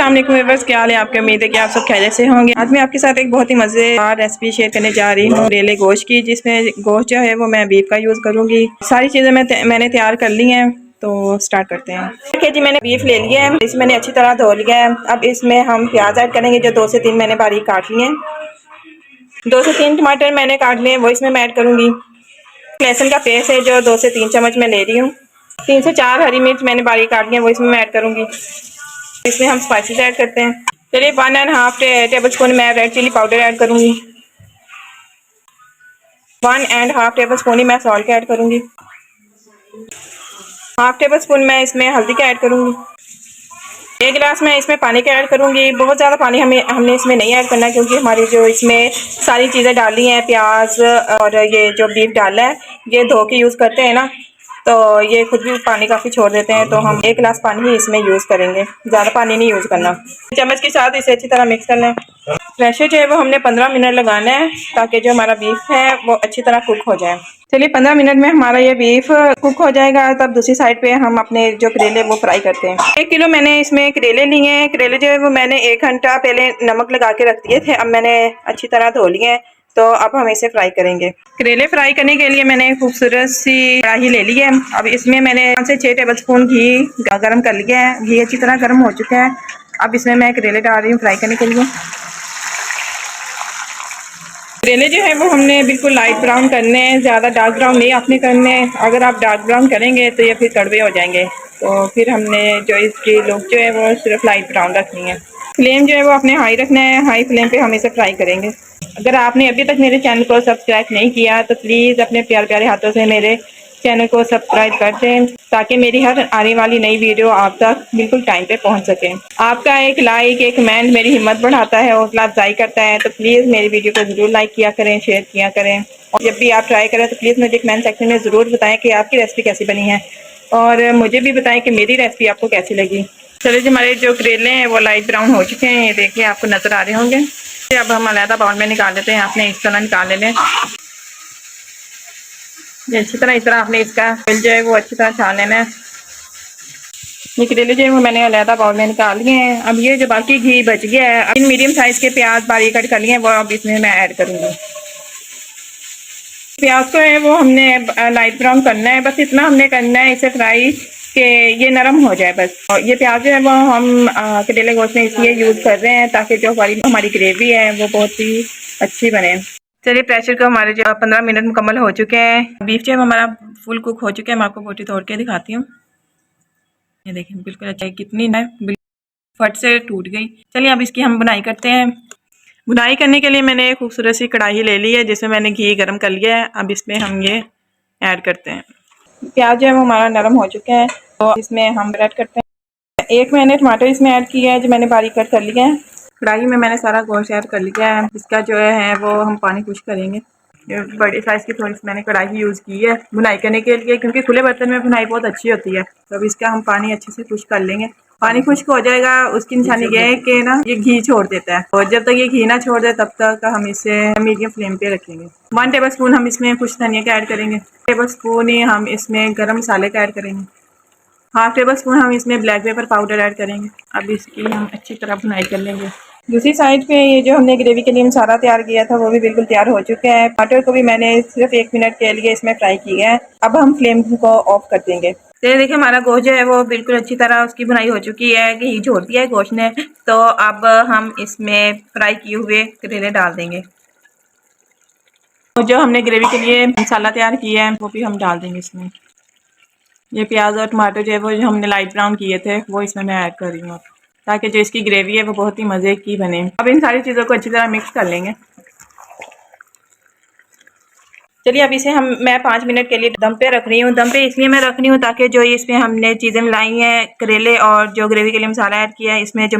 अस्सलाम वालेकुम व्यूअर्स, क्या हाल है आपके। उम्मीद है कि आप सब खैरियत से होंगे। आज मैं आपके साथ एक बहुत ही मज़ेदार रेसिपी शेयर करने जा रही हूँ करेले गोश्त की, जिसमें गोश्त जो है वो मैं बीफ का यूज़ करूँगी। सारी चीज़ें मैंने तैयार कर ली हैं, तो स्टार्ट करते हैं। देखिए जी, मैंने बीफ ले लिया है, इसे मैंने अच्छी तरह धो लिया है। अब इसमें हम प्याज ऐड करेंगे, जो 2 से 3 मैंने बारीक काट लिए हैं। 2 से 3 टमाटर मैंने काट लिए, वो इसमें मैं ऐड करूँगी। लहसुन का पेस्ट है जो 2 से 3 चम्मच मैं ले रही हूँ। 3 से 4 हरी मिर्च मैंने बारीक काट ली है, वो इसमें मैं ऐड करूँगी। इसमें हम स्पाइसेस ऐड करते हैं। चलिए 1½ टेबल स्पून मैं रेड चिली पाउडर ऐड करूँगी। 1½ टेबल स्पून ही मैं सॉल्ट ऐड करूँगी। ½ टेबल स्पून मैं इसमें हल्दी का ऐड करूँगी। 1 गिलास मैं इसमें पानी का ऐड करूँगी। बहुत ज़्यादा पानी हमने इसमें नहीं ऐड करना, क्योंकि हमारी जो इसमें सारी चीज़ें डाली हैं, प्याज और ये जो बीफ डाला है, ये धो के यूज़ करते हैं ना, तो ये खुद भी पानी काफ़ी छोड़ देते हैं। तो हम 1 गिलास पानी ही इसमें यूज़ करेंगे, ज़्यादा पानी नहीं यूज़ करना। चम्मच के साथ इसे अच्छी तरह मिक्स कर लें। प्रेशर जो है वो हमने 15 मिनट लगाना है, ताकि जो हमारा बीफ है वो अच्छी तरह कुक हो जाए। चलिए 15 मिनट में हमारा ये बीफ कुक हो जाएगा। तब दूसरी साइड पे हम अपने जो करेले वो फ्राई करते हैं। 1 किलो मैंने इसमें करेले लिए हैं। करेले जो है वो मैंने 1 घंटा पहले नमक लगा के रख दिए थे। अब मैंने अच्छी तरह धो लिए हैं, तो अब हम इसे फ्राई करेंगे। करेले फ्राई करने के लिए मैंने खूबसूरत सी कढ़ाई ले ली है। अब इसमें मैंने 5 से 6 टेबल स्पून घी गर्म कर लिया है। घी अच्छी तरह गर्म हो चुका है। अब इसमें मैं करेले डाल रही हूँ फ्राई करने के लिए। करेले जो है वो हमने बिल्कुल लाइट ब्राउन करने हैं, ज़्यादा डार्क ब्राउन नहीं आपने करने हैं। अगर आप डार्क ब्राउन करेंगे तो ये फिर कड़वे हो जाएंगे। तो फिर हमने जो इसकी लुक जो है वो सिर्फ लाइट ब्राउन रखनी है। फ्लेम जो है वो अपने हाई रखना है। हाई फ्लेम पे हम इसे फ्राई करेंगे। अगर आपने अभी तक मेरे चैनल को सब्सक्राइब नहीं किया तो प्लीज़ अपने प्यारे प्यारे हाथों से मेरे चैनल को सब्सक्राइब कर दें, ताकि मेरी हर आने वाली नई वीडियो आप तक बिल्कुल टाइम पे पहुंच सके। आपका एक लाइक, एक कमेंट मेरी हिम्मत बढ़ाता है, हौसला अफजाई करता है। तो प्लीज़ मेरी वीडियो को ज़रूर लाइक किया करें, शेयर किया करें। और जब भी आप ट्राई करें तो प्लीज़ मुझे कमेंट सेक्शन में ज़रूर बताएं कि आपकी रेसिपी कैसी बनी है, और मुझे भी बताएं कि मेरी रेसिपी आपको कैसी लगी। चलिए जी, हमारे जो करेले हैं वो लाइट ब्राउन हो चुके हैं, ये देखिए आपको नज़र आ रहे होंगे। अब हम अलग बाउल में निकाल लेते हैं। आपने इस तरह निकाल लें, अच्छी तरह इस तरह आपने इसका ऑयल जो है वो अच्छी तरह छान लेना है। ये करेले जो है वो मैंने अलग बाउल में निकाल लिए हैं। अब ये जो बाकी घी बच गया है, इन मीडियम साइज के प्याज बारीक कट कर लिए हैं, वो अब इसमें मैं ऐड करूँगी। प्याज को है वो हमने लाइट ब्राउन करना है, बस इतना हमने करना है इसे फ्राई कि ये नरम हो जाए बस। और ये प्याज जो है वो हम करेले गोश्त में इसलिए यूज़ कर रहे हैं ताकि जो हमारी ग्रेवी है वो बहुत ही अच्छी बने। चलिए प्रेशर को हमारे जो 15 मिनट मुकम्मल हो चुके हैं। बीफ जो है हमारा फुल कुक हो चुके हैं। मैं आपको बोटी तोड़ के दिखाती हूँ। ये देखें बिल्कुल अच्छा है, कितनी ना बिल्कुल फट से टूट गई। चलिए अब इसकी हम बुनाई करते हैं। बुनाई करने के लिए मैंने एक खूबसूरत सी कढ़ाई ले ली है, जिसमें मैंने घी गर्म कर लिया है। अब इसमें हम ये ऐड करते हैं। प्याज जो है वो हमारा नरम हो चुका है, तो इसमें हम ऐड करते हैं। 1 मैंने टमाटर इसमें ऐड किया है, जो मैंने बारीक कट कर लिया है। कढ़ाई में मैंने सारा गोश्त ऐड कर लिया है। इसका जो है वो हम पानी खुश करेंगे। बड़े साइज़ की थोड़ी सी मैंने कढ़ाई यूज़ की है बुनाई करने के लिए, क्योंकि खुले बर्तन में बुनाई बहुत अच्छी होती है। तो अब इसका हम पानी अच्छे से खुश कर लेंगे। पानी खुश्क हो जाएगा, उसकी निशानी ये है कि ना ये घी छोड़ देता है, और जब तक ये घी ना छोड़ दे तब तक हम इसे मीडियम फ्लेम पे रखेंगे। 1 टेबल स्पून हम इसमें कुछ धनिया का ऐड करेंगे। टेबल स्पून ही हम इसमें गरम मसाले का ऐड करेंगे। ½ टेबल स्पून हम इसमें ब्लैक पेपर पाउडर ऐड करेंगे। अब इसकी हम अच्छी तरह बुनाई कर लेंगे। दूसरी साइड पे ये जो हमने ग्रेवी के लिए मसाला तैयार किया था वो भी बिल्कुल तैयार हो चुका है। टमाटर को भी मैंने सिर्फ 1 मिनट के लिए इसमें फ्राई किया है। अब हम फ्लेम को ऑफ कर देंगे। तो देखिए हमारा गोश्त जो है वो बिल्कुल अच्छी तरह उसकी बुनाई हो चुकी है, घी छोड़ दिया है गोश्त ने। तो अब हम इसमें फ्राई किए हुए करेले डाल देंगे। तो जो हमने ग्रेवी के लिए मसाला तैयार किया है वो भी हम डाल देंगे इसमें। ये प्याज और टमाटर जो है वो जो हमने लाइट ब्राउन किए थे वो इसमें मैं ऐड कर रही हूँ, ताकि जो इसकी ग्रेवी है वो बहुत ही मज़े की बने। अब इन सारी चीज़ों को अच्छी तरह मिक्स कर लेंगे। चलिए अब इसे मैं 5 मिनट के लिए दम पे रख रही हूँ। दम पे इसलिए मैं रख रही हूँ ताकि जो इसमें हमने चीज़ें मिलाई हैं, करेले और जो ग्रेवी के लिए मसाला ऐड किया है, इसमें जो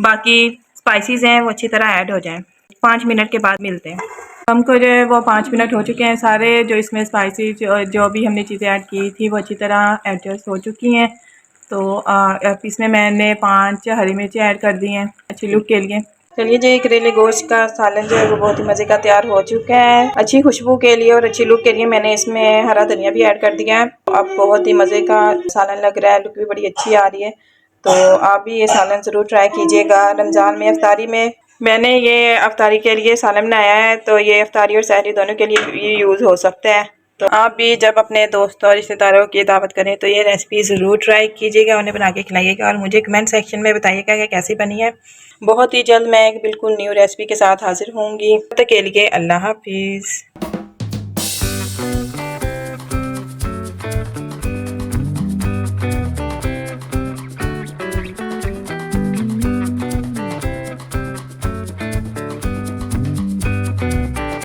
बाकी स्पाइसेस हैं वो अच्छी तरह ऐड हो जाएं। 5 मिनट के बाद मिलते हैं। हमको जो है वो 5 मिनट हो चुके हैं। सारे जो इसमें स्पाइसेस जो भी हमने चीज़ें ऐड की थी वो अच्छी तरह एडजस्ट हो चुकी हैं। तो इसमें मैंने 5 हरी मिर्ची ऐड कर दी हैं अच्छी लुक के लिए। चलिए जी, करेले गोश्त का सालन जो है वो बहुत ही मज़े का तैयार हो चुका है। अच्छी खुशबू के लिए और अच्छी लुक के लिए मैंने इसमें हरा धनिया भी ऐड कर दिया है। अब बहुत ही मज़े का सालन लग रहा है, लुक भी बड़ी अच्छी आ रही है। तो आप भी ये सालन ज़रूर ट्राई कीजिएगा। रमज़ान में अफ्तारी में मैंने ये अफ्तारी के लिए सालन बनाया है, तो ये अफ्तारी और सहरी दोनों के लिए ये यूज़ हो सकता है। तो आप भी जब अपने दोस्तों और रिश्तेदारों की दावत करें तो ये रेसिपी ज़रूर ट्राई कीजिएगा, उन्हें बना के खिलाइएगा और मुझे कमेंट सेक्शन में बताइएगा कि कैसी बनी है। बहुत ही जल्द मैं एक बिल्कुल न्यू रेसिपी के साथ हाजिर होंगी। तब तक के लिए अल्लाह हाफिज़।